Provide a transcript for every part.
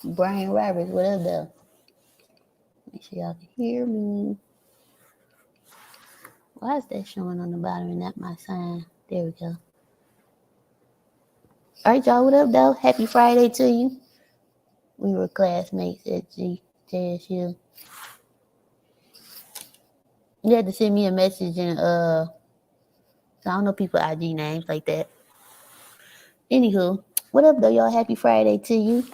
Brian Roberts, what up, though? Make sure y'all can hear me. Why is that showing on the bottom and not my sign? There we go. All right, y'all, what up, though? Happy Friday to you. We were classmates at JSU. You had to send me a message and I don't know people IG names like that. Anywho, what up, though, y'all? Happy Friday to you.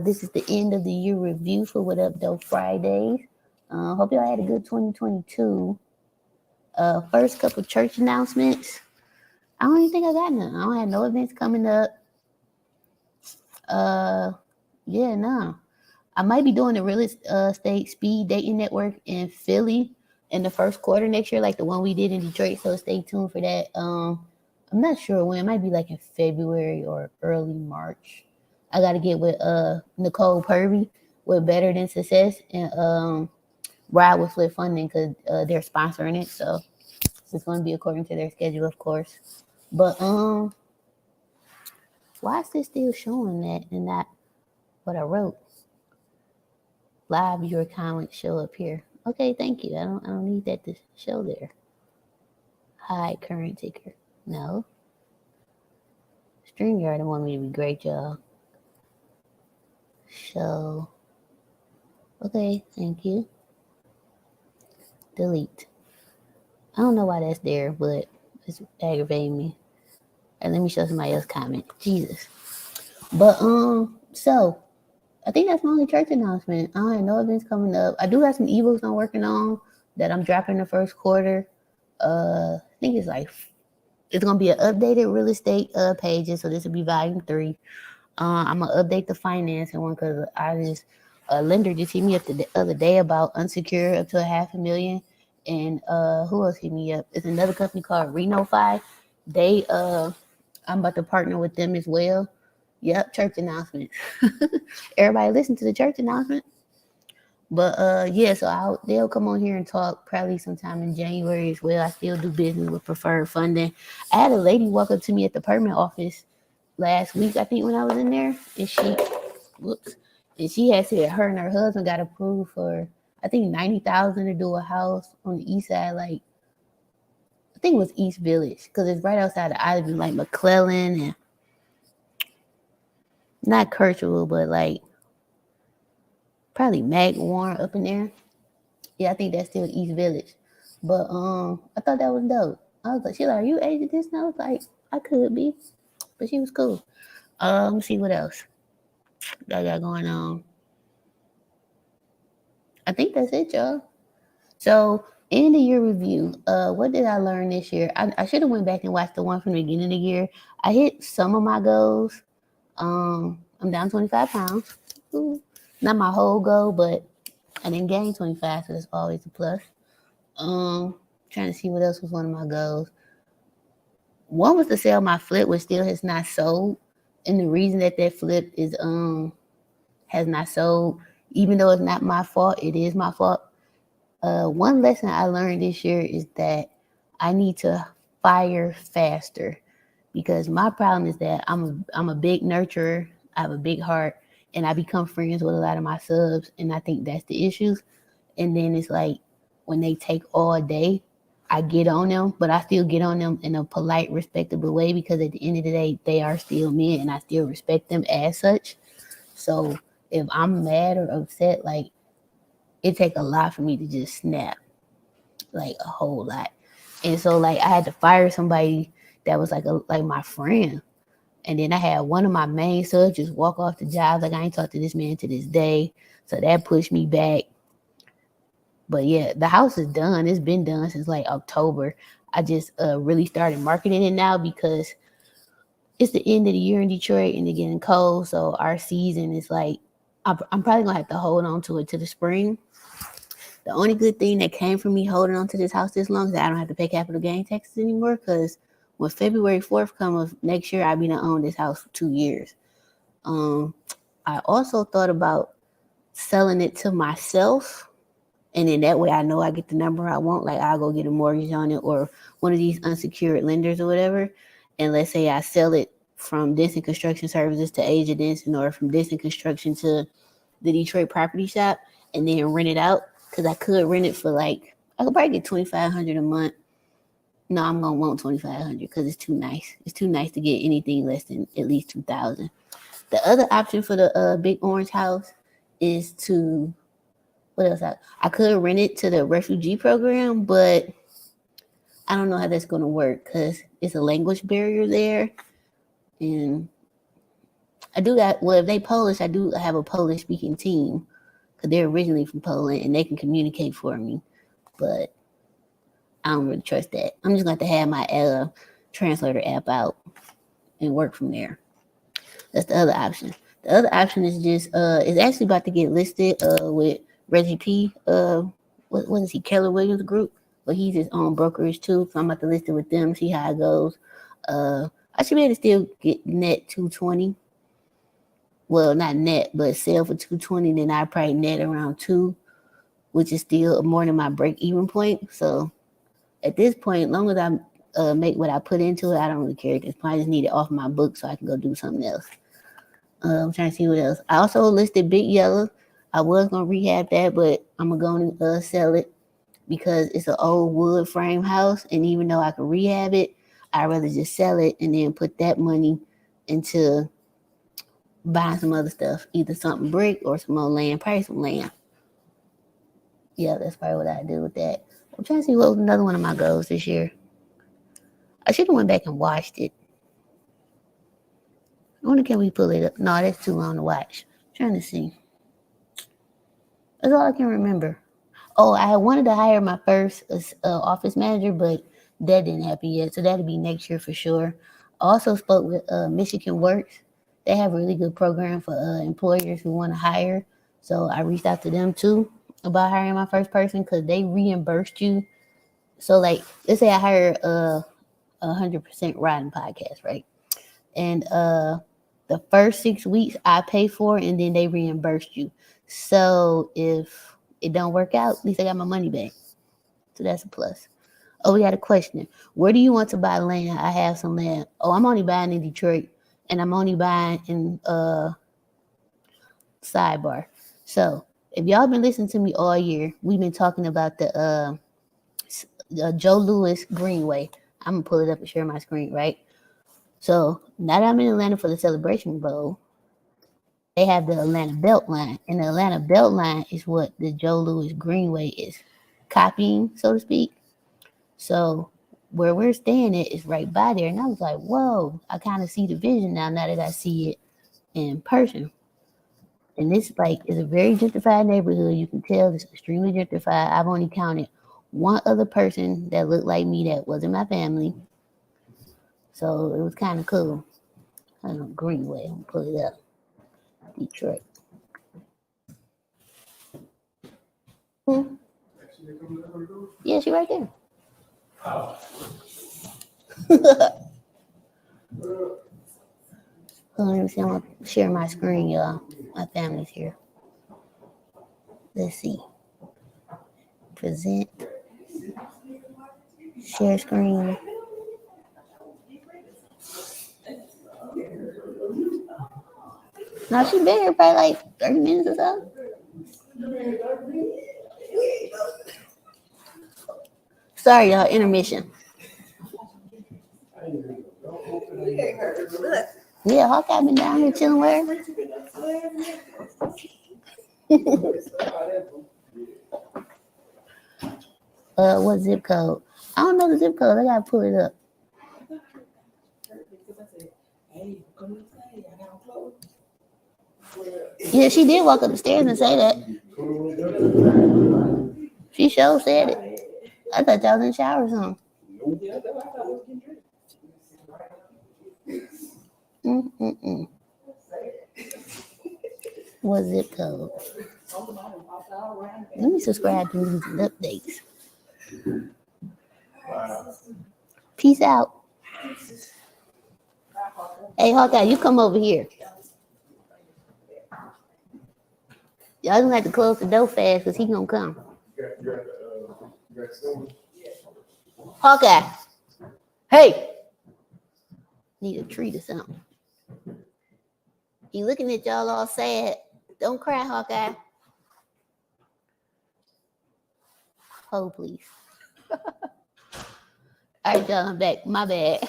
This is the end of the year review for What Up Doe Fridays. Hope y'all had a good 2022. First couple church announcements. I don't even think I got none. I don't have no events coming up. No. I might be doing the real estate speed dating network in Philly in the first quarter next year, like the one we did in Detroit. So stay tuned for that. I'm not sure when. It might be like in February or early March. I got to get with Nicole Purvey with Better Than Success and ride with Flip Funding because they're sponsoring it. So it's going to be according to their schedule, of course. But why is this still showing that and not what I wrote? Live your comments show up here. Okay, thank you. I don't need that to show there. Hide current ticker. No. StreamYard don't want me to be great, y'all. Show. Okay, thank you. Delete. I don't know why that's there, but it's aggravating me. And let me show somebody else comment. Jesus. But so I think that's my only church announcement. I don't have no events coming up. I do have some ebooks I'm working on that I'm dropping the first quarter. I think it's gonna be an updated real estate pages. So this will be volume 3. I'm gonna update the financing one because a lender just hit me up the other day about unsecured up to $500,000. And who else hit me up? It's another company called RenoFi. They I'm about to partner with them as well. Yep, church announcement. Everybody listen to the church announcement. But so they'll come on here and talk probably sometime in January as well. I still do business with Preferred Funding. I had a lady walk up to me at the permit office last week, I think, when I was in there, and she had said her and her husband got approved for I think $90,000 to do a house on the east side, like I think it was East Village, because it's right outside of Ivy, like McClellan and not Kirchwood, but like probably Mag Warren up in there. Yeah, I think that's still East Village. But I thought that was dope. I was like, she's like, are you Asia Denson? I was like, I could be. But she was cool. Let me see what else I got going on. I think that's it, y'all. So end of year review. What did I learn this year? I should have went back and watched the one from the beginning of the year. I hit some of my goals. I'm down 25 pounds. Ooh. Not my whole goal, but I didn't gain 25, so that's always a plus. Trying to see what else was one of my goals. One was to sell my flip, which still has not sold. And the reason that flip is has not sold, even though it's not my fault, it is my fault. One lesson I learned this year is that I need to fire faster, because my problem is that I'm a big nurturer. I have a big heart, and I become friends with a lot of my subs, and I think that's the issues. And then it's like when they take all day, I get on them, but I still get on them in a polite, respectable way, because at the end of the day, they are still men, and I still respect them as such. So if I'm mad or upset, like, it takes a lot for me to just snap, like a whole lot. And so like I had to fire somebody that was like my friend. And then I had one of my main subs just walk off the job. Like, I ain't talked to this man to this day. So that pushed me back. But yeah, the house is done. It's been done since like October. I just really started marketing it now because it's the end of the year in Detroit and it's getting cold. So our season is like, I'm probably going to have to hold on to it to the spring. The only good thing that came from me holding on to this house this long is that I don't have to pay capital gain taxes anymore, because when February 4th comes of next year, I'll be to own this house for 2 years. I also thought about selling it to myself, and then that way I know I get the number I want. Like, I'll go get a mortgage on it or one of these unsecured lenders or whatever. And let's say I sell it from Denson Construction Services to Asia Denson, or from Denson Construction to the Detroit property shop, and then rent it out, because I could rent it for like, I could probably get $2,500 a month. No, I'm gonna want $2,500 because it's too nice. It's too nice to get anything less than at least $2,000. The other option for the big orange house is to, what else? I could rent it to the refugee program, but I don't know how that's gonna work because it's a language barrier there, and I do got, well, if they Polish, I do have a Polish speaking team because they're originally from Poland and they can communicate for me, but I don't really trust that. I'm just going to have my translator app out and work from there. That's the other option. The other option is just, it's actually about to get listed with Reggie P. What is he, Keller Williams Group? But he's his own brokerage too, so I'm about to list it with them, see how it goes. I should be able to still get net 220. Well, not net, but sell for 220, then I probably net around 2, which is still more than my break-even point. So at this point, as long as I make what I put into it, I don't really care. Because I just need it off my book so I can go do something else. I'm trying to see what else. I also listed Big Yellow. I was going to rehab that, but I'm going to sell it because it's an old wood frame house. And even though I can rehab it, I'd rather just sell it and then put that money into buying some other stuff, either something brick or some more land, probably some land. Yeah, that's probably what I do with that. I'm trying to see what was another one of my goals this year. I should have went back and watched it. I wonder, can we pull it up? No, that's too long to watch. I'm trying to see. That's all I can remember. Oh, I wanted to hire my first office manager, but that didn't happen yet. So that'll be next year for sure. I also spoke with Michigan Works. They have a really good program for employers who want to hire. So I reached out to them too about hiring my first person because they reimbursed you. So like, let's say I hire 100% Riding Podcast, right? And the first 6 weeks I pay for, and then they reimbursed you. So if it don't work out, at least I got my money back. So that's a plus. Oh, we got a question. Where do you want to buy land? I have some land. Oh, I'm only buying in Detroit, and I'm only buying in Sidebar. So if y'all been listening to me all year, we've been talking about the Joe Louis Greenway. I'm gonna pull it up and share my screen, right? So now that I'm in Atlanta for the Celebration Bowl, they have the Atlanta Beltline, and the Atlanta Beltline is what the Joe Louis Greenway is copying, so to speak. So where we're staying at is right by there, and I was like, whoa, I kind of see the vision now that I see it in person. And this like is a very gentrified neighborhood. You can tell it's extremely gentrified. I've only counted one other person that looked like me that wasn't my family. So it was kind of cool. I don't know, Greenway. I'm gonna pull it up. Detroit. Yeah, she right there. Let me see. I'm gonna share my screen, y'all. My family's here. Let's see. Present. Share screen. Now she been here probably like 30 minutes or so. Sorry, y'all. Intermission. Yeah, Hawkeye been down here chilling where? What zip code? I don't know the zip code. I gotta pull it up. Yeah, she did walk up the stairs and say that. She sure said it. I thought y'all was in the shower or something. What zip code? Let me subscribe to these updates. Peace out. Hey, Hawkeye, you come over here. Y'all gonna have to close the door fast because he gonna come. Hawkeye. Hey. Need a treat or something. He looking at y'all all sad. Don't cry, Hawkeye. Hold, please. All right, y'all, I'm back. My bad.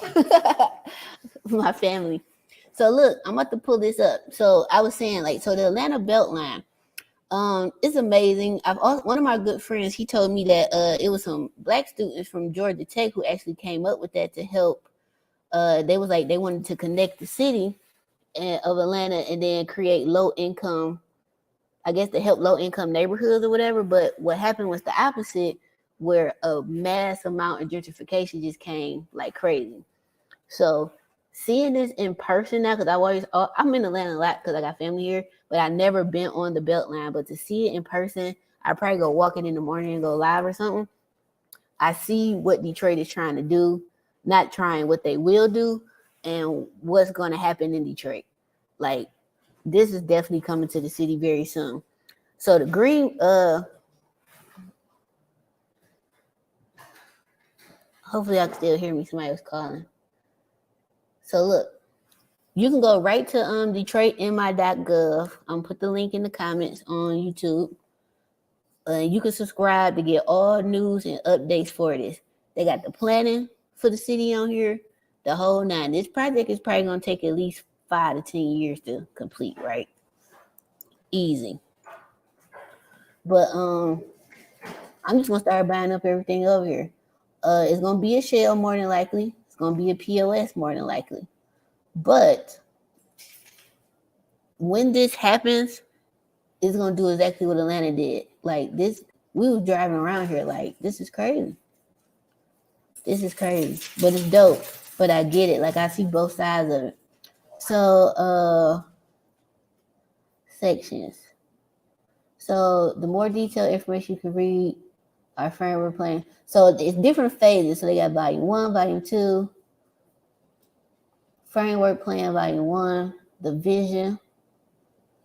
My family. So look, I'm about to pull this up. So I was saying, like, so the Atlanta Beltline, it's amazing. One of my good friends, he told me that it was some black students from Georgia Tech who actually came up with that to help. They was like they wanted to connect the city of Atlanta and then create low income, I guess, to help low income neighborhoods or whatever. But what happened was the opposite, where a mass amount of gentrification just came like crazy. So seeing this in person now, because I'm in Atlanta a lot because I got family here, but I never been on the Beltline. But to see it in person, I probably go walking in the morning and go live or something. I see what Detroit is trying to do, not trying, what they will do, and what's going to happen in Detroit. Like, this is definitely coming to the city very soon. So the green, hopefully I can still hear me. Somebody was calling. So look, you can go right to DetroitMI.gov. I'm put the link in the comments on YouTube. You can subscribe to get all news and updates for this. They got the planning for the city on here, the whole nine. This project is probably going to take at least 5 to 10 years to complete, right? Easy. But I'm just going to start buying up everything over here. It's going to be a shell more than likely. It's going to be a POS more than likely. But when this happens, it's going to do exactly what Atlanta did. Like this, we were driving around here like, this is crazy. This is crazy, but it's dope. But I get it. Like, I see both sides of it. So, sections. So the more detailed information you can read, our framework plan. So it's different phases. So they got volume 1, volume 2, framework plan, volume 1, the vision.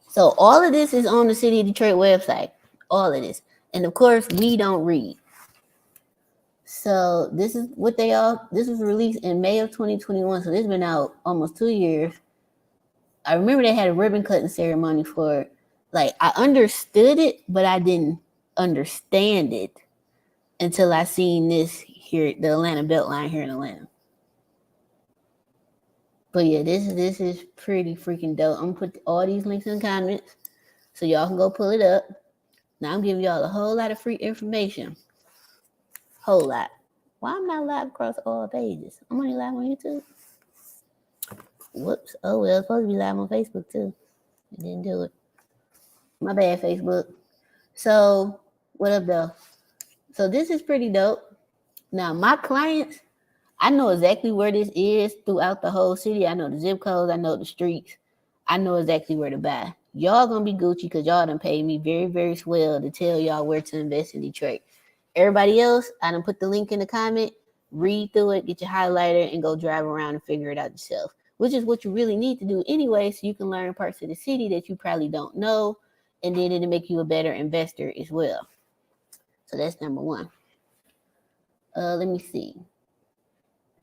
So all of this is on the City of Detroit website. All of this. And of course, we don't read. So this is what this was released in May of 2021. So this has been out almost 2 years. I remember they had a ribbon cutting ceremony for it. Like, I understood it, but I didn't understand it until I seen this here, the Atlanta Beltline here in Atlanta. But yeah, this is pretty freaking dope. I'm gonna put all these links in the comments so y'all can go pull it up. Now I'm giving y'all a whole lot of free information. Whole lot. Why I'm not live across all pages? I'm only live on YouTube. Whoops. Oh well, it's supposed to be live on Facebook too. I didn't do it. My bad, Facebook. So what up though? So this is pretty dope. Now my clients, I know exactly where this is throughout the whole city. I know the zip codes. I know the streets. I know exactly where to buy. Y'all gonna be Gucci because y'all done paid me very, very swell to tell y'all where to invest in Detroit. Everybody else, I done put the link in the comment. Read through it, get your highlighter, and go drive around and figure it out yourself, which is what you really need to do anyway, so you can learn parts of the city that you probably don't know, and then it'll make you a better investor as well. So that's number one. Let me see.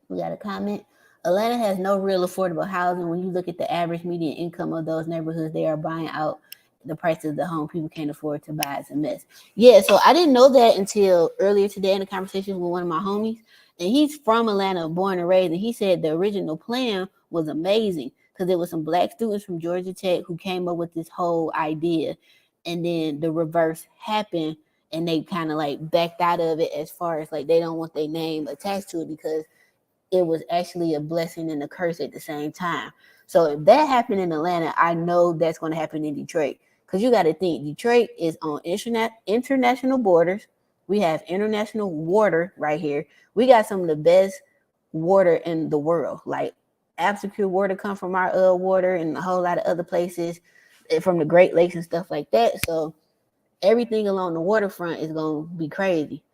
We got a comment. Atlanta has no real affordable housing. When you look at the average median income of those neighborhoods, they are buying out the price of the home people can't afford to buy. It's a mess. Yeah, so I didn't know that until earlier today in a conversation with one of my homies. And he's from Atlanta, born and raised. And he said the original plan was amazing because there was some black students from Georgia Tech who came up with this whole idea. And then the reverse happened and they kind of like backed out of it, as far as like they don't want their name attached to it because it was actually a blessing and a curse at the same time. So if that happened in Atlanta, I know that's going to happen in Detroit. Because you got to think, Detroit is on international borders. We have international water right here. We got some of the best water in the world. Like, absolute pure water come from our water and a whole lot of other places from the Great Lakes and stuff like that. So everything along the waterfront is going to be crazy.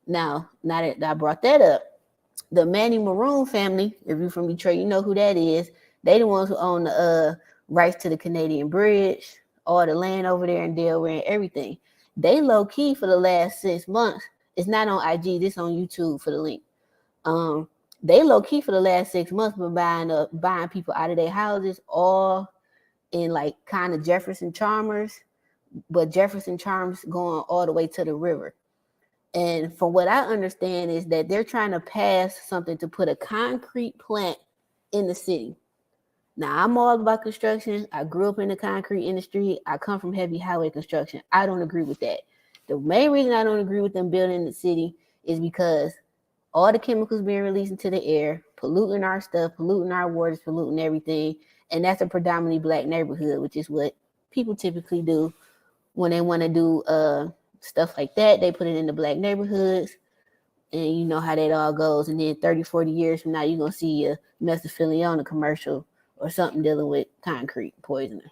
Now that I brought that up, the Manny Maroon family, if you're from Detroit, you know who that is. They the ones who own the rights to the Canadian Bridge, all the land over there in Delaware and everything. They low key for the last 6 months. It's not on IG. This on YouTube for the link. they low key for the last 6 months been buying people out of their houses, all in like kind of Jefferson Charmers, but Jefferson Charms going all the way to the river. And from what I understand is that they're trying to pass something to put a concrete plant in the city. Now, I'm all about construction. I grew up in the concrete industry. I come from heavy highway construction. I don't agree with that. The main reason I don't agree with them building in the city is because all the chemicals being released into the air, polluting our stuff, polluting our waters, polluting everything. And that's a predominantly Black neighborhood, which is what people typically do when they want to do stuff like that. They put it in the Black neighborhoods, and you know how that all goes. And then 30, 40 years from now, you're going to see a mesothelioma commercial or something dealing with concrete poisoning.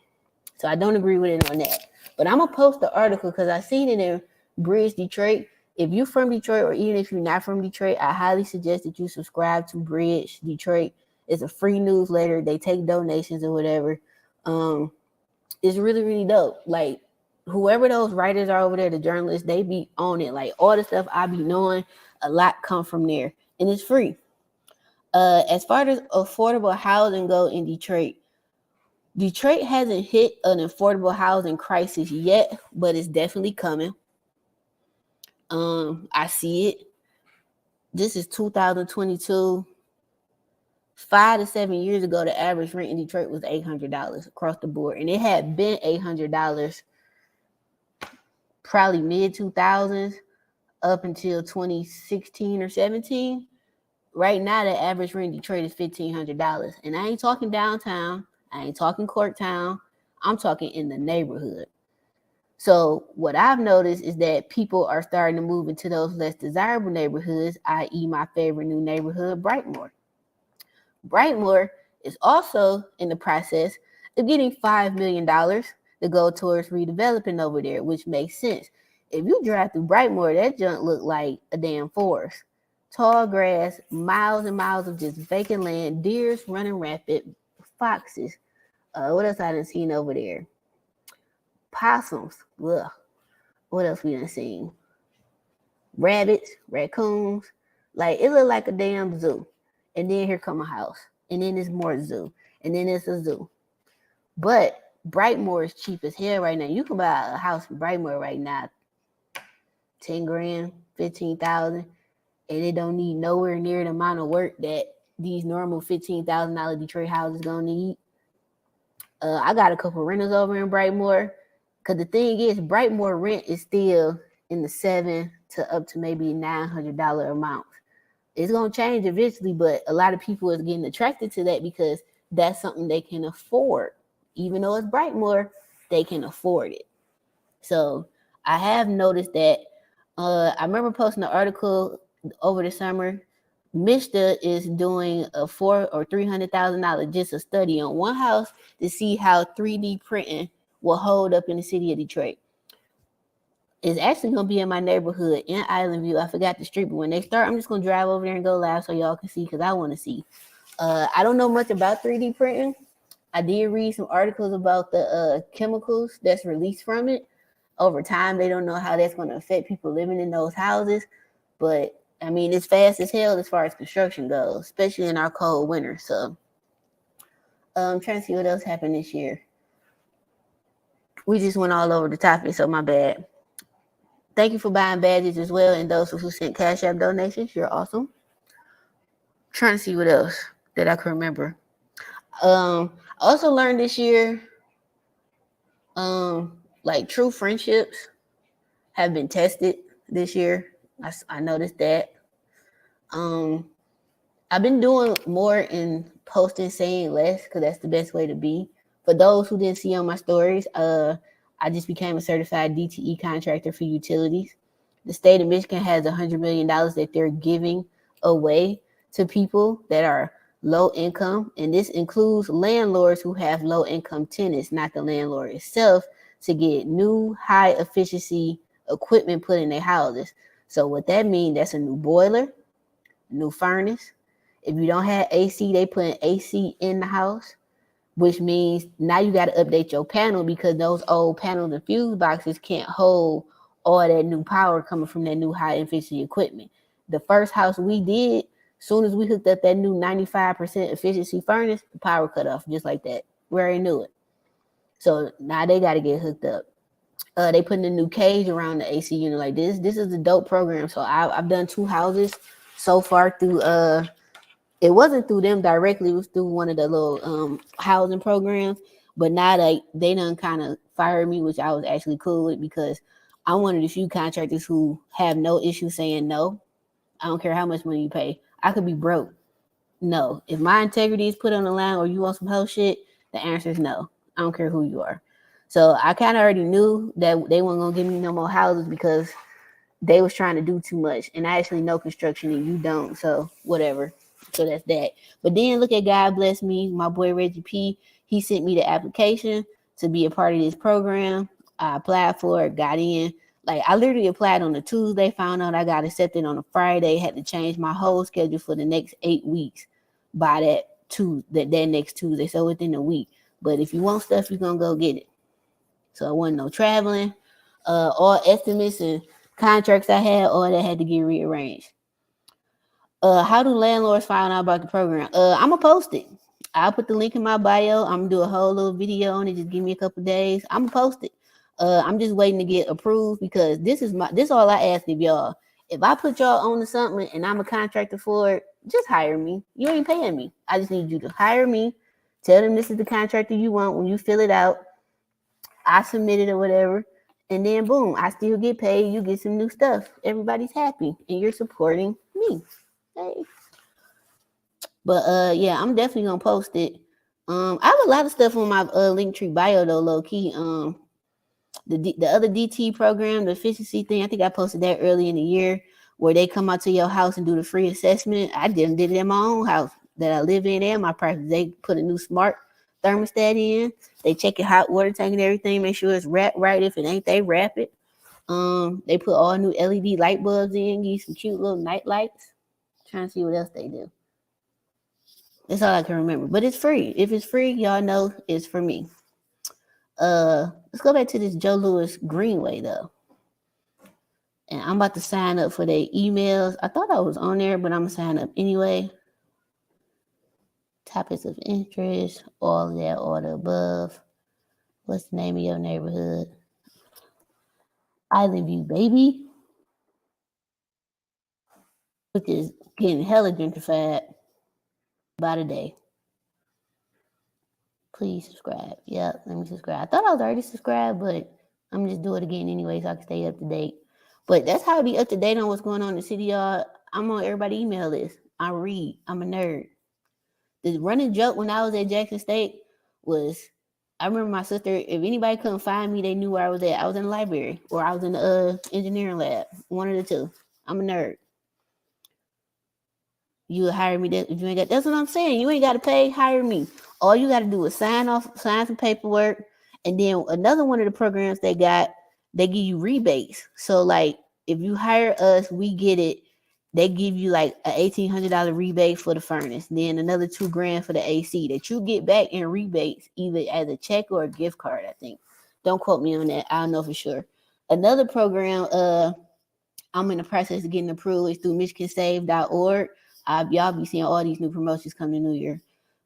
So I don't agree with it on that. But I'm going to post the article because I seen it in Bridge Detroit. If you're from Detroit, or even if you're not from Detroit, I highly suggest that you subscribe to Bridge Detroit. It's a free newsletter. They take donations or whatever. It's really, really dope. Like, whoever those writers are over there, the journalists, they be on it. Like, all the stuff I be knowing, a lot come from there. And it's free. As far as affordable housing go in Detroit, Detroit hasn't hit an affordable housing crisis yet, but it's definitely coming. I see it. This is 2022. 5 to 7 years ago, the average rent in Detroit was $800 across the board. And it had been $800 probably mid-2000s up until 2016 or 17. Right now, the average rent in Detroit is $1,500. And I ain't talking downtown. I ain't talking Corktown. I'm talking in the neighborhood. So what I've noticed is that people are starting to move into those less desirable neighborhoods, i.e. my favorite new neighborhood, Brightmoor. Brightmoor is also in the process of getting $5 million to go towards redeveloping over there, which makes sense. If you drive through Brightmoor, that junk look like a damn forest. Tall grass, miles and miles of just vacant land, deers running rapid, foxes. What else I done seen over there? Possums. Ugh. What else we done seen? Rabbits, raccoons. Like, it look like a damn zoo. And then here come a house. And then there's more zoo. And then it's a zoo. But Brightmoor is cheap as hell right now. You can buy a house in Brightmoor right now. 10 grand, 15,000. And it don't need nowhere near the amount of work that these normal $15,000 Detroit houses gonna need. I got a couple renters over in Brightmoor. Because the thing is, Brightmoor rent is still in the $700 to up to maybe $900 amount. It's going to change eventually, but a lot of people is getting attracted to that because that's something they can afford. Even though it's Brightmoor, they can afford it. So I have noticed that. I remember posting an article over the summer. Mr. is doing a $400,000 or $300,000 just a study on one house to see how 3D printing will hold up in the city of Detroit. It's actually going to be in my neighborhood in Island View. I forgot the street, but when they start, I'm just going to drive over there and go live so y'all can see because I want to see. I don't know much about 3D printing. I did read some articles about the chemicals that's released from it. Over time, they don't know how that's going to affect people living in those houses. But, I mean, it's fast as hell as far as construction goes, especially in our cold winter. So, I'm trying to see what else happened this year. We just went all over the topic, so my bad. Thank you for buying badges as well, and those who sent Cash App donations. You're awesome. Trying to see what else that I can remember. I also learned this year, like true friendships have been tested this year. I noticed that. I've been doing more in posting, saying less, because that's the best way to be. For those who didn't see on my stories, I just became a certified DTE contractor for utilities. The state of Michigan has $100 million that they're giving away to people that are low income. And this includes landlords who have low income tenants, not the landlord itself, to get new high efficiency equipment put in their houses. So what that means, that's a new boiler, new furnace. If you don't have AC, they put an AC in the house, which means now you got to update your panel because those old panels and fuse boxes can't hold all that new power coming from that new high efficiency equipment. The first house we did, Soon as we hooked up that new 95% efficiency furnace, the power cut off just like that. We already knew it. So now they got to get hooked up. They putting a new cage around the AC unit. Like this is a dope program. So I've done 2 houses so far through. It wasn't through them directly. It was through one of the little housing programs. But now they done kind of fired me, which I was actually cool with, because I'm one of the few contractors who have no issue saying no. I don't care how much money you pay. I could be broke. No. If my integrity is put on the line or you want some whole shit, the answer is no. I don't care who you are. So I kind of already knew that they weren't going to give me no more houses because they was trying to do too much. And I actually know construction and you don't. So whatever. So that's that. But then look at God bless me. My boy Reggie P. He sent me the application to be a part of this program. I applied for it, got in. Like I literally applied on a Tuesday, found out I got accepted on a Friday, had to change my whole schedule for the next 8 weeks by that next Tuesday. So within a week. But if you want stuff, you're gonna go get it. So I wasn't no traveling. All estimates and contracts I had, all that had to get rearranged. How do landlords find out about the program? I'm gonna post it. I'll put the link in my bio. I'm gonna do a whole little video on it. Just give me a couple days. I'm gonna post it. I'm just waiting to get approved because this all I ask of y'all. If I put y'all on to something and I'm a contractor for it, just hire me. You ain't paying me. I just need you to hire me. Tell them this is the contractor you want. When you fill it out, I submit it or whatever. And then boom, I still get paid. You get some new stuff. Everybody's happy. And you're supporting me. Hey. But yeah, I'm definitely gonna post it. I have a lot of stuff on my Linktree bio though, low key. The other DT program, the efficiency thing, I think I posted that early in the year where they come out to your house and do the free assessment. I did it in my own house that I live in and my practice. They put a new smart thermostat in. They check your hot water tank and everything, make sure it's wrapped right. If it ain't, they wrap it. They put all new LED light bulbs in, give you some cute little night lights. Trying to see what else they do. That's all I can remember. But it's free. If it's free, y'all know it's for me. Let's go back to this Joe Louis Greenway though. And I'm about to sign up for their emails. I thought I was on there, but I'm gonna sign up anyway. Topics of interest, all of that, all the above. What's the name of your neighborhood? Island View, baby. Which is getting hella gentrified by the day. Please subscribe. Yep, let me subscribe. I thought I was already subscribed, but I'm just do it again anyway so I can stay up to date. But that's how I be up to date on what's going on in the city, y'all. I'm on everybody's email list. I read. I'm a nerd. The running joke when I was at Jackson State was, I remember my sister, if anybody couldn't find me, they knew where I was at. I was in the library or I was in the engineering lab. One of the two. I'm a nerd. You would hire me that if you ain't got. That's what I'm saying. You ain't got to pay. Hire me. All you got to do is sign some paperwork, and then another one of the programs they got, they give you rebates. So like if you hire us, we get it. They give you like an $1,800 rebate for the furnace, then another $2,000 for the AC that you get back in rebates, either as a check or a gift card. I think. Don't quote me on that. I don't know for sure. Another program, I'm in the process of getting approved. It's through MichiganSave.org. Y'all be seeing all these new promotions come to New Year,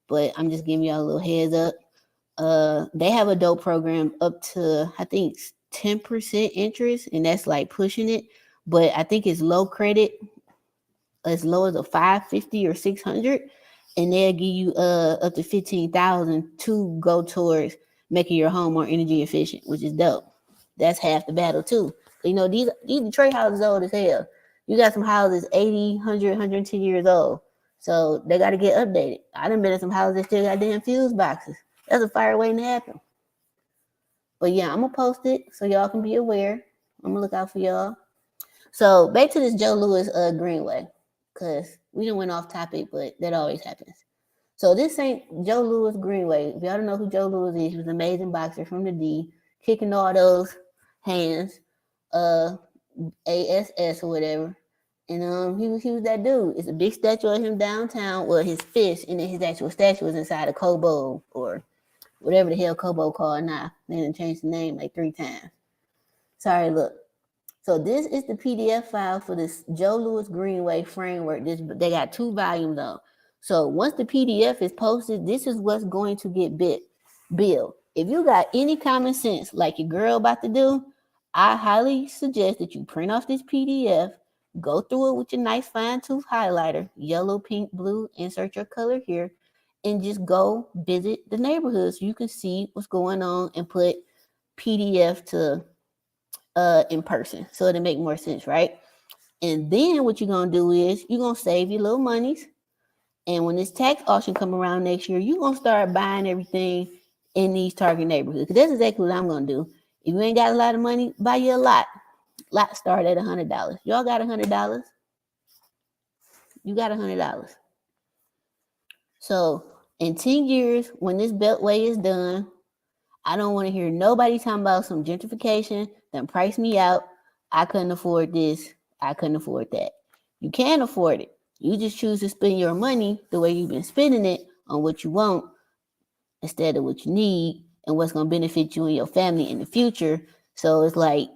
but I'm just giving y'all a little heads up. They have a dope program up to I think 10% interest, and that's like pushing it. But I think it's low credit, as low as a 550 or 600, and they'll give you up to 15,000 to go towards making your home more energy efficient, which is dope. That's half the battle too. You know, these Detroit houses old as hell. You got some houses 80, 100, 110 years old. So they got to get updated. I done been in some houses that still got damn fuse boxes. That's a fire waiting to happen. But yeah, I'm going to post it so y'all can be aware. I'm going to look out for y'all. So back to this Joe Louis Greenway, because we done went off topic, but that always happens. So this ain't Joe Louis Greenway. If y'all don't know who Joe Louis is, he was an amazing boxer from the D, kicking all those hands. ASS or whatever, and he was that dude. It's a big statue of him downtown. Well, his fist, and then his actual statue was inside a Kobo or whatever the hell Kobo called now. They done changed the name like 3 times. Sorry, look, So this is the PDF file for this Joe Louis Greenway framework. They got 2 volumes on. So once the PDF is posted, this is what's going to get billed. If you got any common sense like your girl about to do, I highly suggest that you print off this PDF, go through it with your nice fine tooth highlighter, yellow, pink, blue, insert your color here, and just go visit the neighborhood so you can see what's going on and put PDF to in person, so it'll make more sense, right? And then what you're gonna do is you're gonna save your little monies, and when this tax auction come around next year, you're gonna start buying everything in these target neighborhoods. Because that's exactly what I'm gonna do. If you ain't got a lot of money, buy you a lot. Lot start at $100. Y'all got $100? You got $100. So in 10 years, when this beltway is done, I don't want to hear nobody talking about some gentrification, then price me out. I couldn't afford this. I couldn't afford that. You can afford it. You just choose to spend your money the way you've been spending it on what you want instead of what you need and what's going to benefit you and your family in the future. So it's like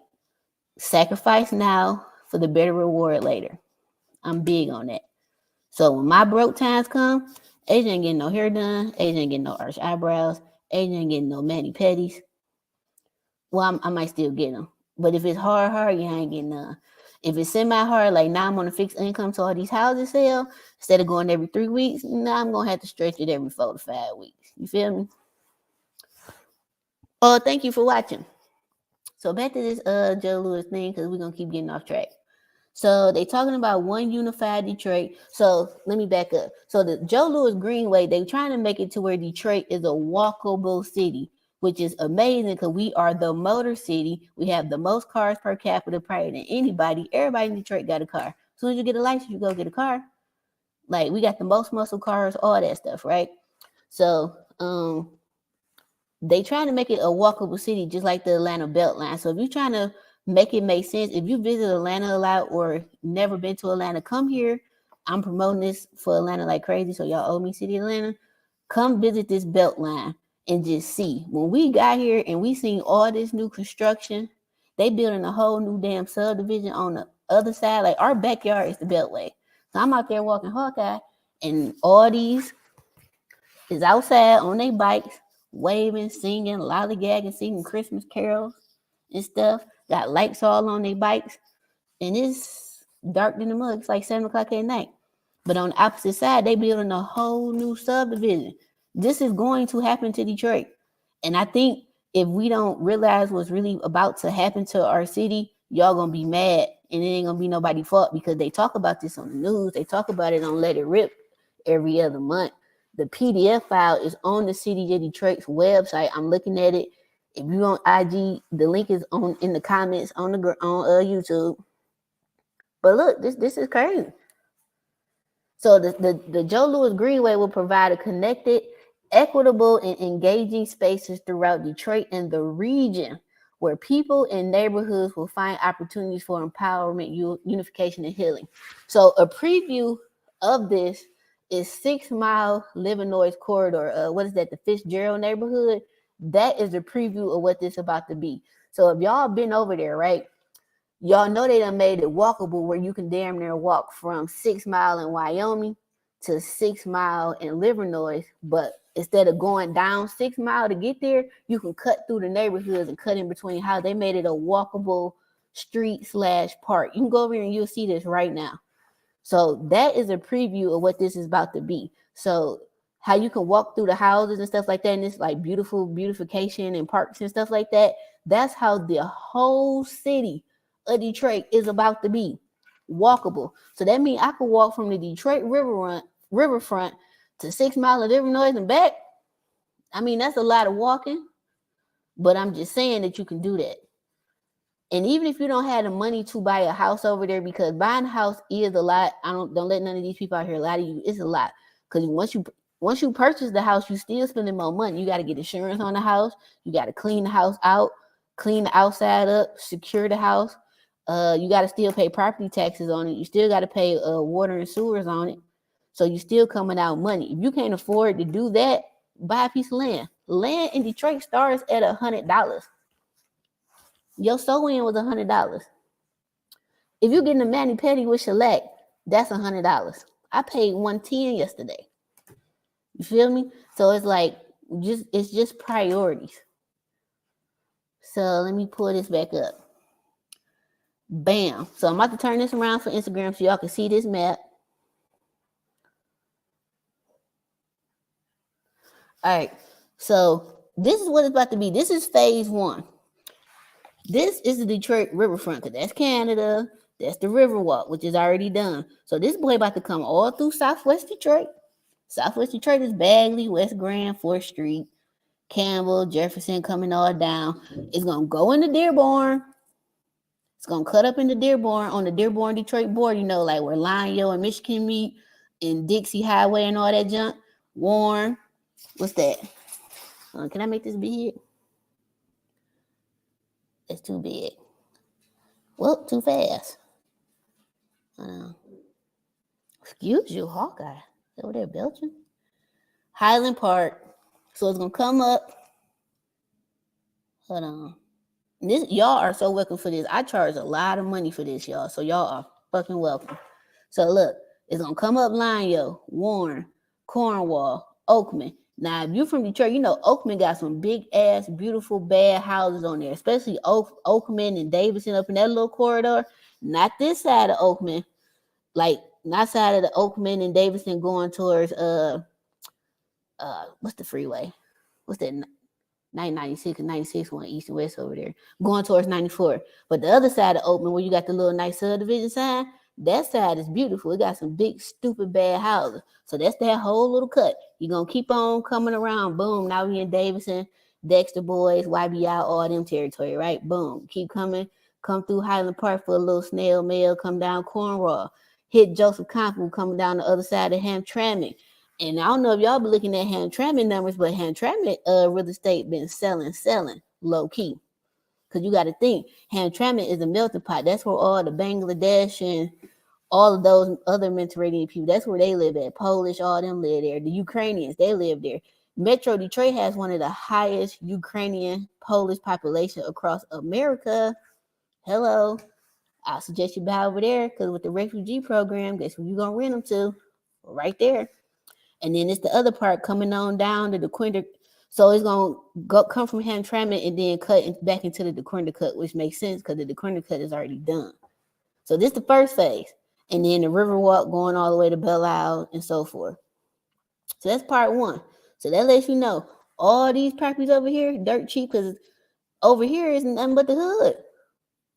sacrifice now for the better reward later. I'm big on that. So when my broke times come, Asia ain't getting no hair done. Asia ain't getting no arched eyebrows. Asia ain't getting no mani-pedis. Well, I might still get them. But if it's hard, you ain't getting none. If it's semi-hard, like now I'm on a fixed income, so all these houses sell, instead of going every 3 weeks, now I'm going to have to stretch it every 4 to 5 weeks. You feel me? Oh, thank you for watching. So back to this Joe Louis thing, because we're going to keep getting off track. So they talking about one unified Detroit. So let me back up. So the Joe Louis Greenway, they trying to make it to where Detroit is a walkable city, which is amazing because we are the motor city. We have the most cars per capita probably than anybody. Everybody in Detroit got a car. As soon as you get a license, you go get a car. Like we got the most muscle cars, all that stuff, right? So they trying to make it a walkable city, just like the Atlanta Beltline. So if you're trying to make it make sense, if you visit Atlanta a lot or never been to Atlanta, come here. I'm promoting this for Atlanta like crazy, so y'all owe me City Atlanta. Come visit this Beltline and just see. When we got here and we seen all this new construction, they building a whole new damn subdivision on the other side. Like our backyard is the Beltway. So I'm out there walking Hawkeye, and all these is outside on their bikes, waving, singing, lollygagging, singing Christmas carols and stuff. Got lights all on their bikes, and it's dark in the mud. It's like 7 o'clock at night. But on the opposite side, they building a whole new subdivision. This is going to happen to Detroit. And I think if we don't realize what's really about to happen to our city, y'all gonna be mad, and it ain't gonna be nobody's fault because they talk about this on the news. They talk about it on Let It Rip every other month. The PDF file is on the City of Detroit's website. I'm looking at it. If you on IG, the link is on in the comments on YouTube. But look, this is crazy. So the Joe Louis Greenway will provide a connected, equitable, and engaging spaces throughout Detroit and the region where people and neighborhoods will find opportunities for empowerment, unification, and healing. So a preview of this is 6 Mile Livernois Corridor. What is that? The Fitzgerald neighborhood. That is a preview of what this is about to be. So if y'all been over there, right? Y'all know they done made it walkable where you can damn near walk from 6 Mile in Wyoming to 6 Mile in Livernois. But instead of going down 6 Mile to get there, you can cut through the neighborhoods and cut in between how they made it a walkable street/park. You can go over here and you'll see this right now. So that is a preview of what this is about to be. So how you can walk through the houses and stuff like that, and it's like beautiful beautification and parks and stuff like that. That's how the whole city of Detroit is about to be walkable. So that means I could walk from the Detroit riverfront to 6 Mile of Livernois and back. I mean, that's a lot of walking, but I'm just saying that you can do that. And even if you don't have the money to buy a house over there, because buying a house is a lot. Don't let none of these people out here lie to you. It's a lot. Because once you purchase the house, you still spending more money. You got to get insurance on the house. You got to clean the house out, clean the outside up, secure the house. You got to still pay property taxes on it. You still got to pay water and sewers on it. So you still coming out money. If you can't afford to do that, buy a piece of land. Land in Detroit starts at $100. Your sew-in was $100. If you're getting a mani-pedi with shellac, that's $100. I paid $110 yesterday. You feel me? So it's like it's just priorities. So let me pull this back up. Bam. So I'm about to turn this around for Instagram so y'all can see this map. All right. So this is what it's about to be. This is phase 1. This is the Detroit riverfront, because that's Canada. That's the Riverwalk, which is already done. So this boy about to come all through Southwest Detroit. Southwest Detroit is Bagley, West Grand, 4th Street, Campbell, Jefferson, coming all down. It's going to go into Dearborn. It's going to cut up into Dearborn on the Dearborn-Detroit border, like where Lionel and Michigan meet, and Dixie Highway and all that junk. Warren. What's that? Can I make this big? It's too big. Well, too fast. Excuse you, Hawkeye. Over there, Belgium. Highland Park. So it's going to come up. Hold on. Y'all are so welcome for this. I charge a lot of money for this, y'all. So y'all are fucking welcome. So look, it's going to come up Lionel, Warren, Cornwall, Oakman. Now, if you're from Detroit, Oakman got some big-ass, beautiful, bad houses on there, especially Oakman and Davidson up in that little corridor. Not this side of Oakman. Like, not side of the Oakman and Davidson going towards, what's the freeway? What's that? 996 and 96 one east and west over there, going towards 94. But the other side of Oakman, where you got the little nice subdivision sign, that side is beautiful. It got some big, stupid, bad houses. So that's that whole little cut. You're going to keep on coming around. Boom. Now we in Davidson, Dexter Boys, YBI, all them territory, right? Boom. Keep coming. Come through Highland Park for a little snail mail. Come down Cornwall. Hit Joseph Compton coming down the other side of Hamtramck. And I don't know if y'all be looking at Hamtramck numbers, but Hamtramck real estate been selling low key. Because you got to think, Hamtramck is a melting pot. That's where all the Bangladesh and all of those other Mediterranean people, that's where they live at. Polish, all them live there. The Ukrainians, they live there. Metro Detroit has one of the highest Ukrainian Polish population across America. Hello. I suggest you buy over there, because with the refugee program, guess where you're going to rent them to? Right there. And then it's the other part coming on down to the Quinter. So it's going to come from Hamtramck and then cut back into the DeQuinter cut, which makes sense because the DeQuinter cut is already done. So this is the first phase. And then the Riverwalk going all the way to Belle Isle and so forth. So that's part 1. So that lets you know all these properties over here, dirt cheap, because over here is nothing but the hood.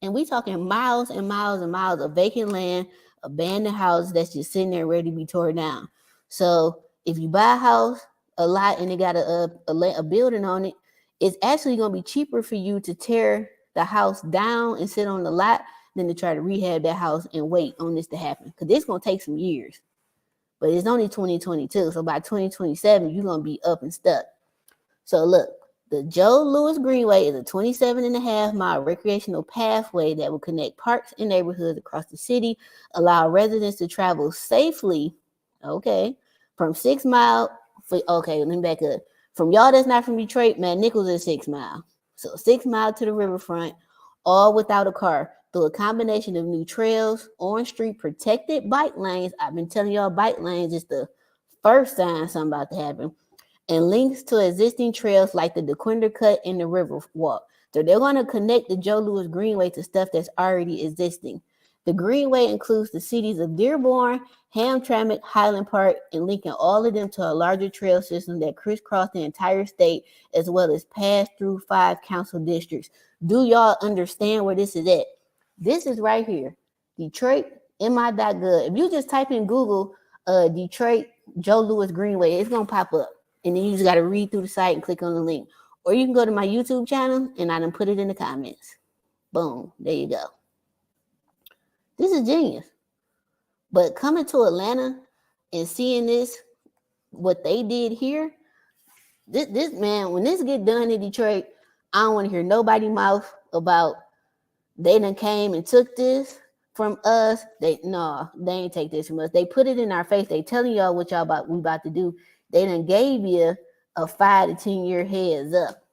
And we talking miles and miles and miles of vacant land, abandoned houses that's just sitting there ready to be torn down. So if you buy a house, a lot, and it got a building on it, it's actually going to be cheaper for you to tear the house down and sit on the lot than to try to rehab that house and wait on this to happen. Because this is going to take some years. But it's only 2022. So by 2027, you're going to be up and stuck. So look, the Joe Louis Greenway is a 27.5-mile recreational pathway that will connect parks and neighborhoods across the city, allow residents to travel safely, from 6 Mile. Let me back up. From y'all that's not from Detroit, man, Nichols is 6 Mile. So 6 Mile to the riverfront, all without a car, through a combination of new trails, on-street protected bike lanes. I've been telling y'all bike lanes is the first sign something about to happen. And links to existing trails like the DeQuinter Cut and the Riverwalk. So they're going to connect the Joe Louis Greenway to stuff that's already existing. The Greenway includes the cities of Dearborn, Hamtramck, Highland Park, and linking all of them to a larger trail system that crisscross the entire state, as well as pass through 5 council districts. Do y'all understand where this is at? This is right here, Detroit, mi.gov. If you just type in Google, Detroit, Joe Louis Greenway, it's going to pop up. And then you just got to read through the site and click on the link. Or you can go to my YouTube channel, and I done put it in the comments. Boom, there you go. This is genius. But coming to Atlanta and seeing this, what they did here, this man, when this get done in Detroit, I don't want to hear nobody's mouth about they done came and took this from us. They ain't take this from us. They put it in our face. They telling y'all what we about to do. They done gave you a 5 to 10 year heads up.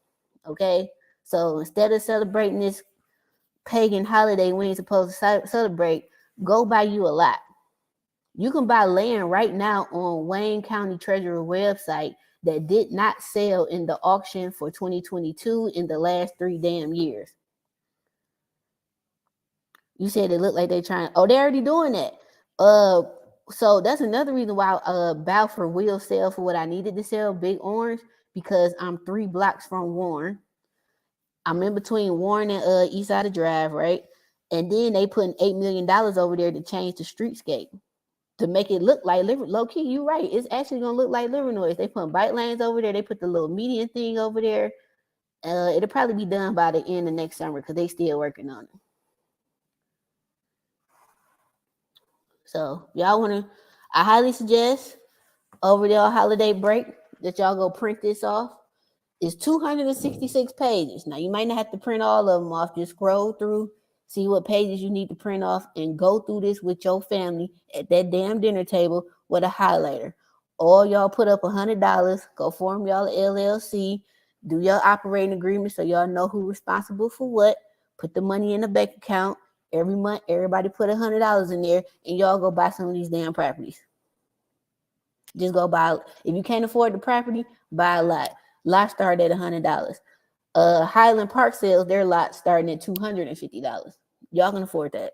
Okay. So instead of celebrating this pagan holiday we ain't supposed to celebrate, go buy you a lot. You can buy land right now on Wayne County Treasurer website that did not sell in the auction for 2022 in the last 3 damn years. You said it looked like they're trying. Oh, they're already doing that. So that's another reason why Balfour will sell for what I needed to sell, Big Orange, because I'm 3 blocks from Warren. I'm in between Warren and East Side of Drive, right? And then they putting $8 million over there to change the streetscape to make it look like low key. You're right. It's actually gonna look like Livernois. They put bike lanes over there. They put the little median thing over there. It'll probably be done by the end of next summer because they still working on it. So y'all I highly suggest over their holiday break that y'all go print this off. It's 266 pages. Now you might not have to print all of them off. Just scroll through, see what pages you need to print off, and go through this with your family at that damn dinner table with a highlighter. All y'all put up $100. Go form y'all LLC. Do your operating agreement so y'all know who's responsible for what. Put the money in the bank account. Every month, everybody put $100 in there, and y'all go buy some of these damn properties. Just go buy. If you can't afford the property, buy a lot. Lot start at $100. Highland Park sells their lot starting at $250. Y'all can afford that.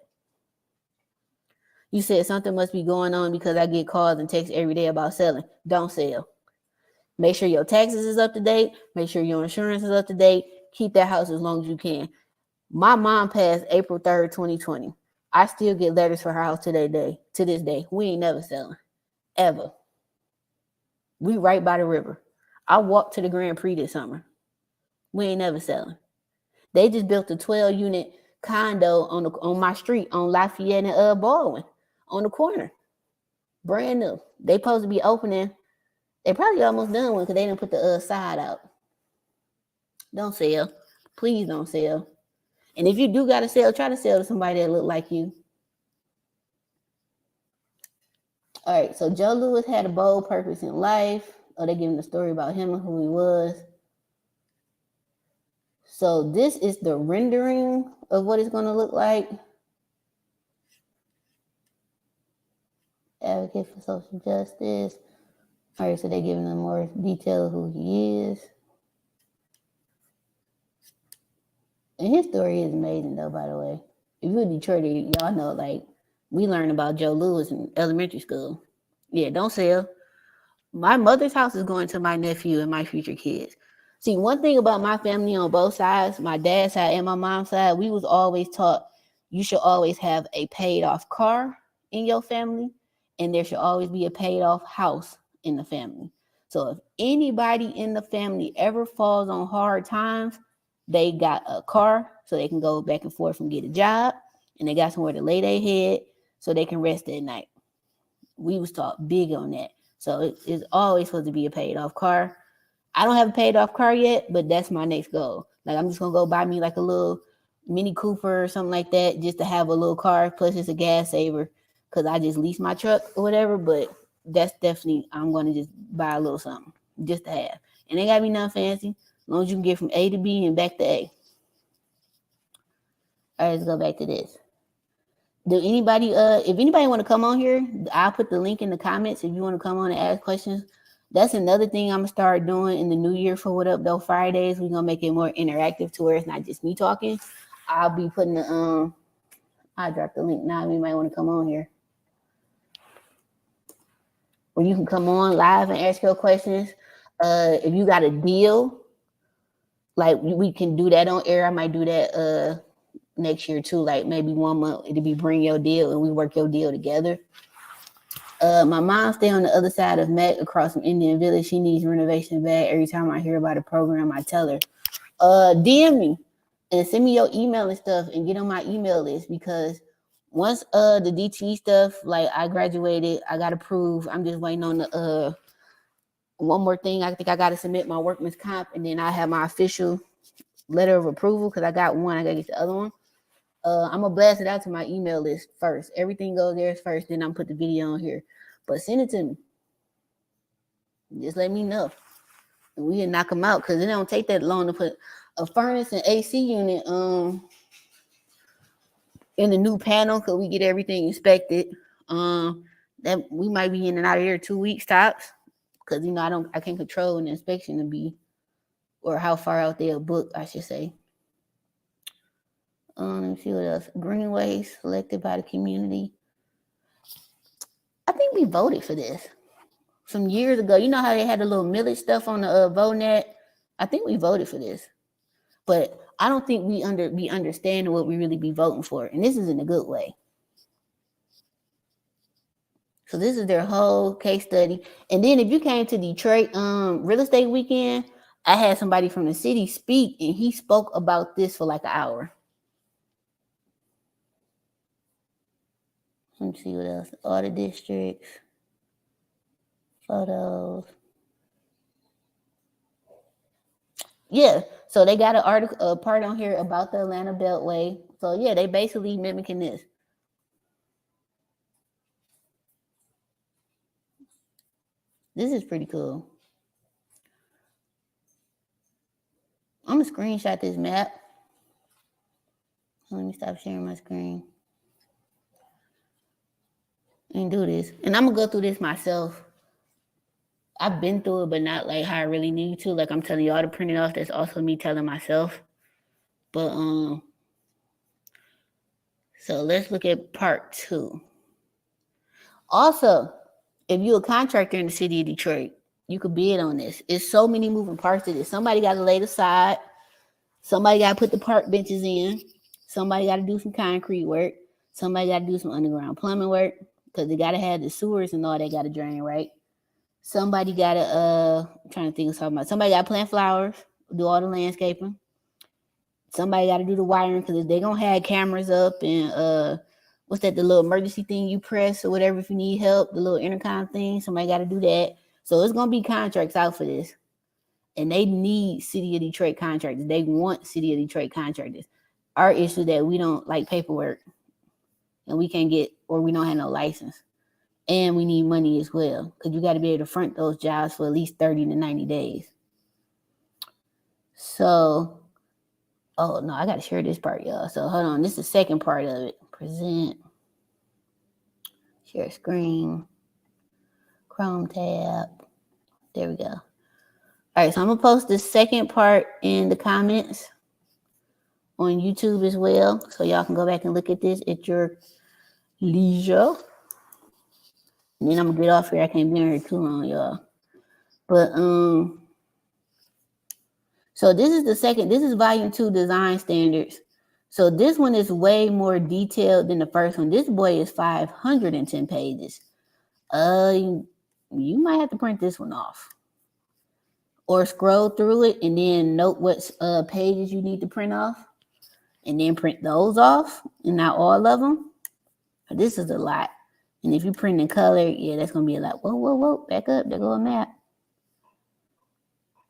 You said something must be going on because I get calls and texts every day about selling. Don't sell. Make sure your taxes is up to date. Make sure your insurance is up to date. Keep that house as long as you can. My mom passed April 3rd, 2020. I still get letters for her house to this day. We ain't never selling. Ever. We right by the river. I walked to the Grand Prix this summer. We ain't never selling. They just built a 12-unit condo on my street on Lafayette and Baldwin on the corner. Brand new. They supposed to be opening. They probably almost done one because they didn't put the side out. Don't sell. Please don't sell. And if you do got to sell, try to sell to somebody that look like you. All right, so Joe Louis had a bold purpose in life. Oh, they giving the story about him and who he was. So this is the rendering of what it's going to look like. Advocate for social justice. All right, so they're giving them more detail of who he is. And his story is amazing, though, by the way. If you're a Detroiter, y'all know, like, we learned about Joe Louis in elementary school. Yeah, don't sell. My mother's house is going to my nephew and my future kids. See, one thing about my family on both sides, my dad's side and my mom's side, we was always taught you should always have a paid off car in your family, and there should always be a paid off house in the family. So if anybody in the family ever falls on hard times, they got a car so they can go back and forth and get a job, and they got somewhere to lay their head so they can rest at night. We was taught big on that. So it's always supposed to be a paid off car. I don't have a paid off car yet, but that's my next goal. Like, I'm just going to go buy me like a little Mini Cooper or something like that just to have a little car. Plus it's a gas saver because I just lease my truck or whatever. But that's definitely, I'm going to just buy a little something just to have. And ain't got to be nothing fancy. As long as you can get from A to B and back to A. All right, let's go back to this. Do anybody, if anybody want to come on here, I'll put the link in the comments if you want to come on and ask questions. That's another thing I'm going to start doing in the new year for What Up Doe Fridays. We're going to make it more interactive to where it's not just me talking. I'll be putting the, I'll drop the link now. You might want to come on here. Where you can come on live and ask your questions. If you got a deal, like we can do that on air. I might do that next year too, like maybe 1 month it'll be bring your deal and we work your deal together. My mom stay on the other side of Mac across from Indian Village. She needs renovation back. Every time I hear about a program, I tell her, DM me and send me your email and stuff and get on my email list, because once the DTE stuff, like I graduated, I got approved. I'm just waiting on the one more thing. I think I got to submit my workman's comp, and then I have my official letter of approval because I got one. I got to get the other one. I'm gonna blast it out to my email list first. Everything goes there first, then I'm put the video on here. But send it to me. Just let me know, and we can knock them out because it don't take that long to put a furnace and AC unit. in the new panel because we get everything inspected. That we might be in and out of here 2 weeks tops because I can't control an inspection to be or how far out they'll book, I should say. Let me see what else. Greenways selected by the community. I think we voted for this some years ago. You know how they had the little millage stuff on the VoteNet? I think we voted for this, but I don't think we be understanding what we really be voting for, and this is in a good way. So this is their whole case study. And then if you came to Detroit real estate weekend, I had somebody from the city speak, and he spoke about this for like an hour. Let me see what else. All the districts, photos. Yeah, so they got an article, a part on here about the Atlanta Beltway. So yeah, they basically mimicking this. This is pretty cool. I'm gonna screenshot this map. Let me stop sharing my screen and do this. And I'm gonna go through this myself. I've been through it, but not like how I really need to. Like I'm telling y'all to print it off. That's also me telling myself. But so let's look at part 2. Also, if you're a contractor in the city of Detroit, you could bid on this. It's so many moving parts to this. Somebody got to lay the side. Somebody got to put the park benches in. Somebody got to do some concrete work. Somebody got to do some underground plumbing work because they got to have the sewers and all that got to drain, right? Somebody got to, I'm trying to think of something about. Somebody got to plant flowers, do all the landscaping. Somebody got to do the wiring because they're going to have cameras up and, what's that, the little emergency thing you press or whatever if you need help, the little intercom thing. Somebody got to do that. So it's going to be contracts out for this. And they need City of Detroit contractors. They want City of Detroit contractors. Our issue is that we don't like paperwork and we can't get, or we don't have no license. And we need money as well because you got to be able to front those jobs for at least 30 to 90 days. So, oh no, I got to share this part, y'all. So hold on. This is the second part of it. Present. Share screen. Chrome tab. There we go. All right, so I'm going to post the second part in the comments on YouTube as well. So y'all can go back and look at this at your leisure. And then I'm going to get off here. I can't be in here too long, y'all. But, so this is the second. This is volume 2 design standards. So this one is way more detailed than the first one. This boy is 510 pages. You might have to print this one off. Or scroll through it and then note what pages you need to print off. And then print those off. And not all of them. This is a lot. And if you print in color, yeah, that's going to be a lot. Whoa, whoa, whoa. Back up. There go a map.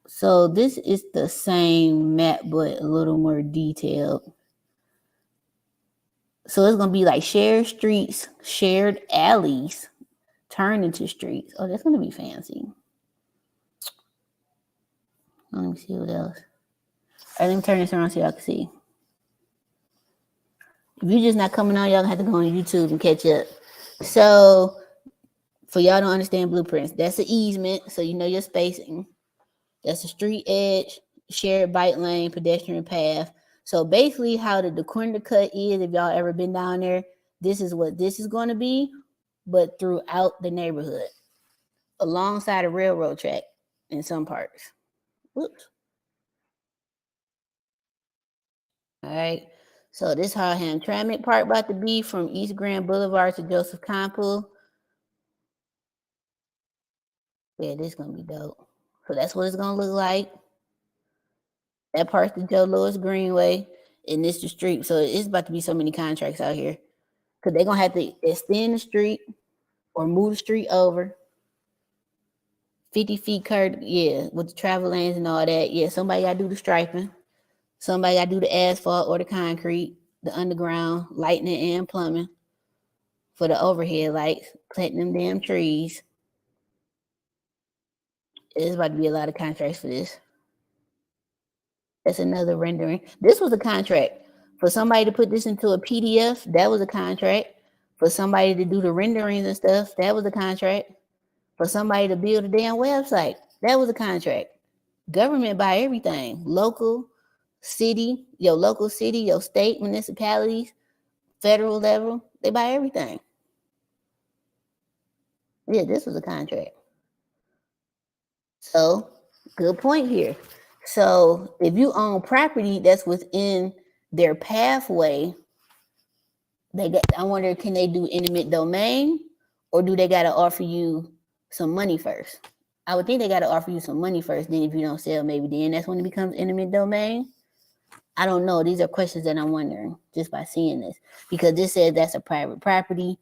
So this is the same map, but a little more detailed. So it's going to be like shared streets, shared alleys, turned into streets. Oh, that's going to be fancy. Let me see what else. All right, let me turn this around so y'all can see. If you're just not coming on, y'all have to go on YouTube and catch up. So for y'all don't understand blueprints, that's an easement, so you know your spacing. That's a street edge, shared bike lane, pedestrian path. So basically how the corner cut is, if y'all ever been down there, this is what this is going to be, but throughout the neighborhood, alongside a railroad track in some parts. Whoops. All right. So this how Hamtramck Park about to be from East Grand Boulevard to Joseph Campo. Yeah, this is going to be dope. So that's what it's going to look like. That part's the Joe Louis Greenway, and this the street. So it's about to be so many contracts out here. Because they're going to have to extend the street or move the street over. 50 feet curved, yeah, with the travel lanes and all that. Yeah, somebody got to do the striping. Somebody got to do the asphalt or the concrete, the underground, lighting and plumbing for the overhead lights, planting them damn trees. There's about to be a lot of contracts for this. That's another rendering. This was a contract For somebody to put this into a PDF, that was a contract. For somebody to do the renderings and stuff, that was a contract. For somebody to build a damn website, that was a contract. Government buy everything. Local city, your state, municipalities, federal level, they buy everything. Yeah, this was a contract. So, good point here. So, if you own property that's within their pathway, I wonder, can they do eminent domain, or do they got to offer you some money first? I would think they got to offer you some money first. Then, if you don't sell, maybe then that's when it becomes eminent domain. I don't know. These are questions that I'm wondering just by seeing this, because this says that's a private property.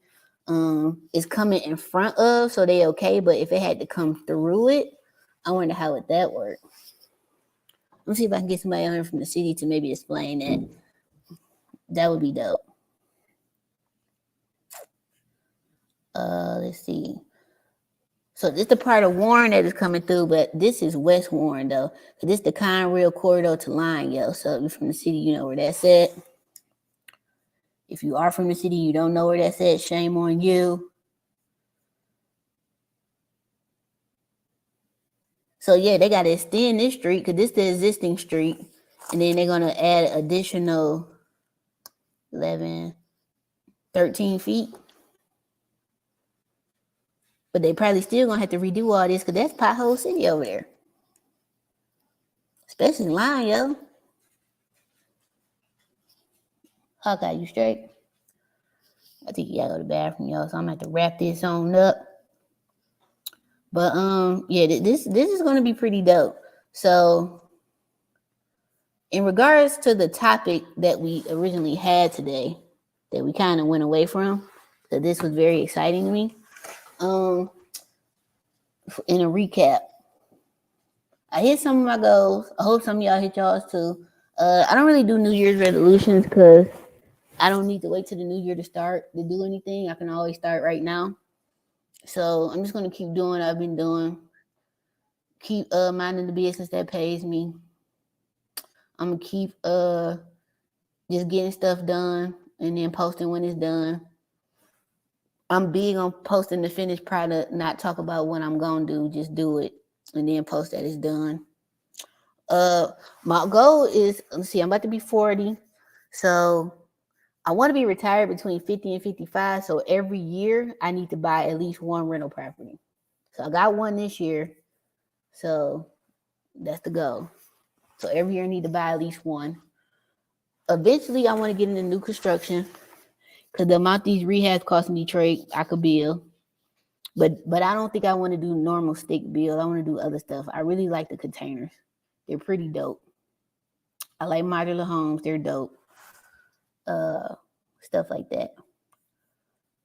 It's coming in front of, so they okay. But if it had to come through it, I wonder how would that work. Let's see if I can get somebody on here from the city to maybe explain that. That would be dope. Let's see. So this is the part of Warren that is coming through, but this is West Warren though. So this is the Conrail corridor to Line, yo. So if you're from the city, you know where that's at. If you are from the city, you don't know where that's at, shame on you. So yeah, they got to extend this street because this is the existing street. And then they're going to add additional 11, 13 feet. But they probably still going to have to redo all this because that's Pothole City over there. Especially Line, yo. Hawkeye, you straight? I think you gotta go to the bathroom, y'all. So I'm gonna have to wrap this on up. But yeah, this is gonna be pretty dope. So in regards to the topic that we originally had today, that we kind of went away from, so this was very exciting to me. In a recap, I hit some of my goals. I hope some of y'all hit y'all's too. I don't really do New Year's resolutions because I don't need to wait till the new year to start to do anything. I can always start right now. So I'm just gonna keep doing what I've been doing. Keep minding the business that pays me. I'm gonna keep just getting stuff done and then posting when it's done. I'm big on posting the finished product, not talk about what I'm gonna do, just do it and then post that it's done. My goal is, let's see, I'm about to be 40. So I want to be retired between 50 and 55. So every year I need to buy at least one rental property. So I got one this year. So that's the goal. So every year I need to buy at least one. Eventually I want to get into new construction because the amount these rehabs cost in Detroit, I could build. But I don't think I want to do normal stick build. I want to do other stuff. I really like the containers. They're pretty dope. I like modular homes. They're dope. Stuff like that.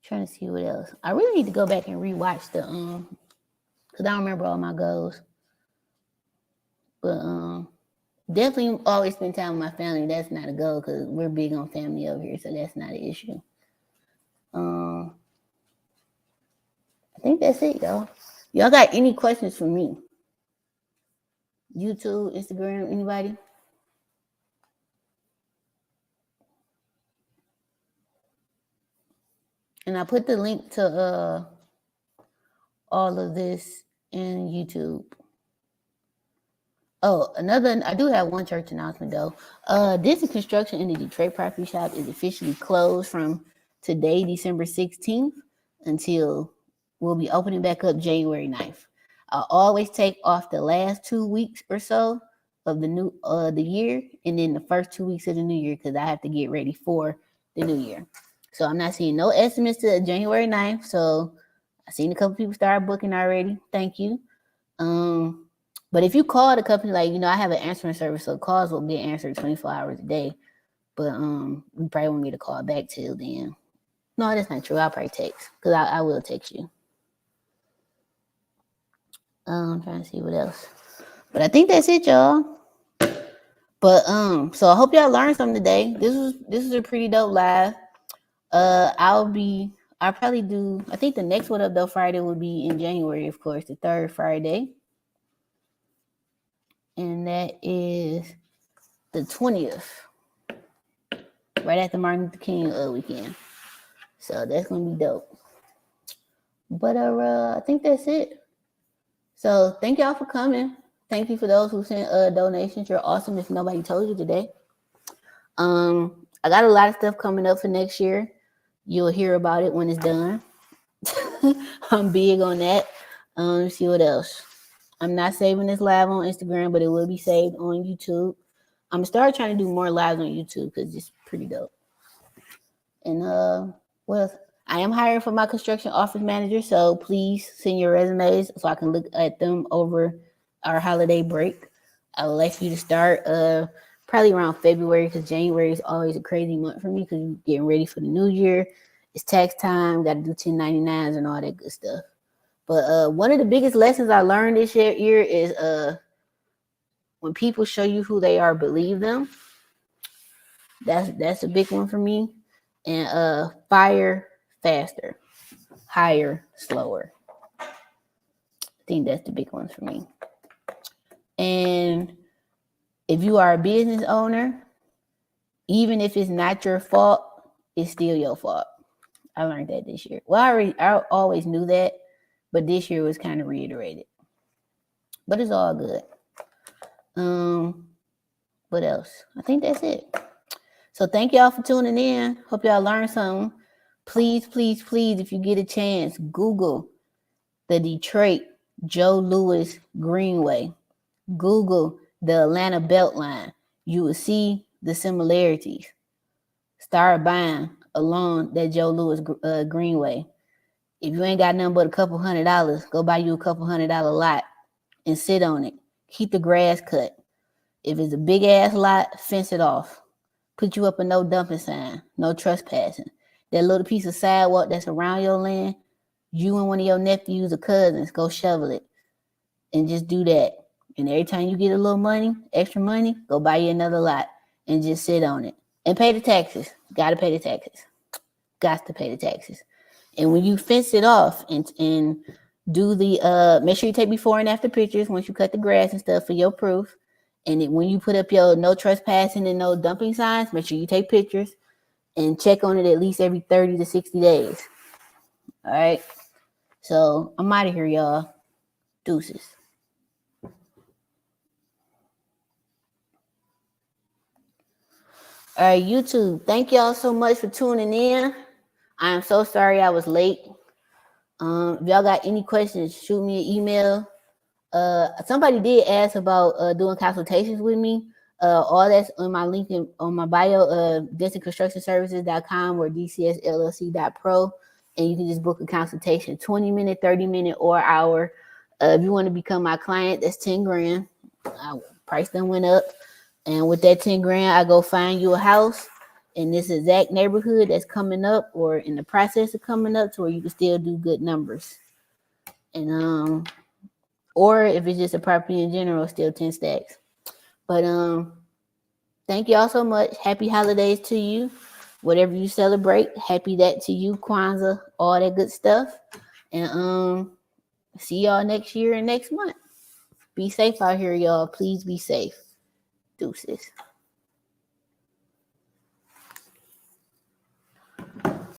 Trying to see what else. I really need to go back and rewatch the because I don't remember all my goals. But definitely always spend time with my family. That's not a goal because we're big on family over here, so that's not an issue. I think that's it, y'all. Y'all got any questions for me? YouTube, Instagram, anybody? And I put the link to all of this in YouTube. Oh, I do have one church announcement though. Denson Construction in the Detroit property shop is officially closed from today, December 16th, until we'll be opening back up January 9th. I always take off the last 2 weeks or so of the year, and then the first 2 weeks of the new year because I have to get ready for the new year. So I'm not seeing no estimates to January 9th. So I've seen a couple people start booking already. Thank you. But if you call the company, like, I have an answering service, so calls will get answered 24 hours a day. But you probably won't get a call back till then. No, that's not true. I'll probably text because I will text you. I'm trying to see what else. But I think that's it, y'all. But so I hope y'all learned something today. This is a pretty dope live. I'll probably do, I think the next one Up Doe Friday will be in January, of course, the third Friday. And that is the 20th. right after Martin Luther King weekend. So that's gonna be dope. But I think that's it. So thank y'all for coming. Thank you for those who sent donations. You're awesome. If nobody told you today, I got a lot of stuff coming up for next year. You'll hear about it when it's done. I'm big on that. See what else. I'm not saving this live on Instagram, but it will be saved on YouTube. I'm gonna start trying to do more lives on YouTube because it's pretty dope. And well, I am hiring for my construction office manager, so please send your resumes so I can look at them over our holiday break. I would like you to start probably around February because January is always a crazy month for me because you're getting ready for the new year. It's tax time, got to do 1099s and all that good stuff. But one of the biggest lessons I learned this year is when people show you who they are, believe them. That's a big one for me. And fire faster, hire slower. I think that's the big ones for me. And if you are a business owner, even if it's not your fault, it's still your fault. I learned that this year. Well, I always knew that, but this year was kind of reiterated. But it's all good. What else? I think that's it. So thank y'all for tuning in. Hope y'all learned something. Please, please, please, if you get a chance, Google the Detroit Joe Louis Greenway. Google the Atlanta Beltline. You will see the similarities. Start buying along that Joe Louis Greenway. If you ain't got nothing but a couple $100, go buy you a couple $100 lot and sit on it. Keep the grass cut. If it's a big ass lot, fence it off. Put you up a no dumping sign, no trespassing. That little piece of sidewalk that's around your land, you and one of your nephews or cousins go shovel it and just do that. And every time you get a little money, extra money, go buy you another lot and just sit on it and pay the taxes. Got to pay the taxes. Got to pay the taxes. And when you fence it off and do the, make sure you take before and after pictures once you cut the grass and stuff for your proof. And when you put up your no trespassing and no dumping signs, make sure you take pictures and check on it at least every 30 to 60 days. All right. So I'm out of here, y'all. Deuces. All right, YouTube. Thank y'all so much for tuning in. I am so sorry I was late. If y'all got any questions, shoot me an email. Somebody did ask about doing consultations with me. All that's on my link on my bio, Denson Construction Services.com or DCSLLC.pro. And you can just book a consultation, 20-minute, 30-minute, or hour. If you want to become my client, that's $10,000. Price them went up. And with that $10,000, I go find you a house in this exact neighborhood that's coming up or in the process of coming up to where you can still do good numbers. And or if it's just a property in general, still 10 stacks. But thank y'all so much. Happy holidays to you. Whatever you celebrate, happy that to you, Kwanzaa, all that good stuff. And see y'all next year and next month. Be safe out here, y'all. Please be safe. Deuces.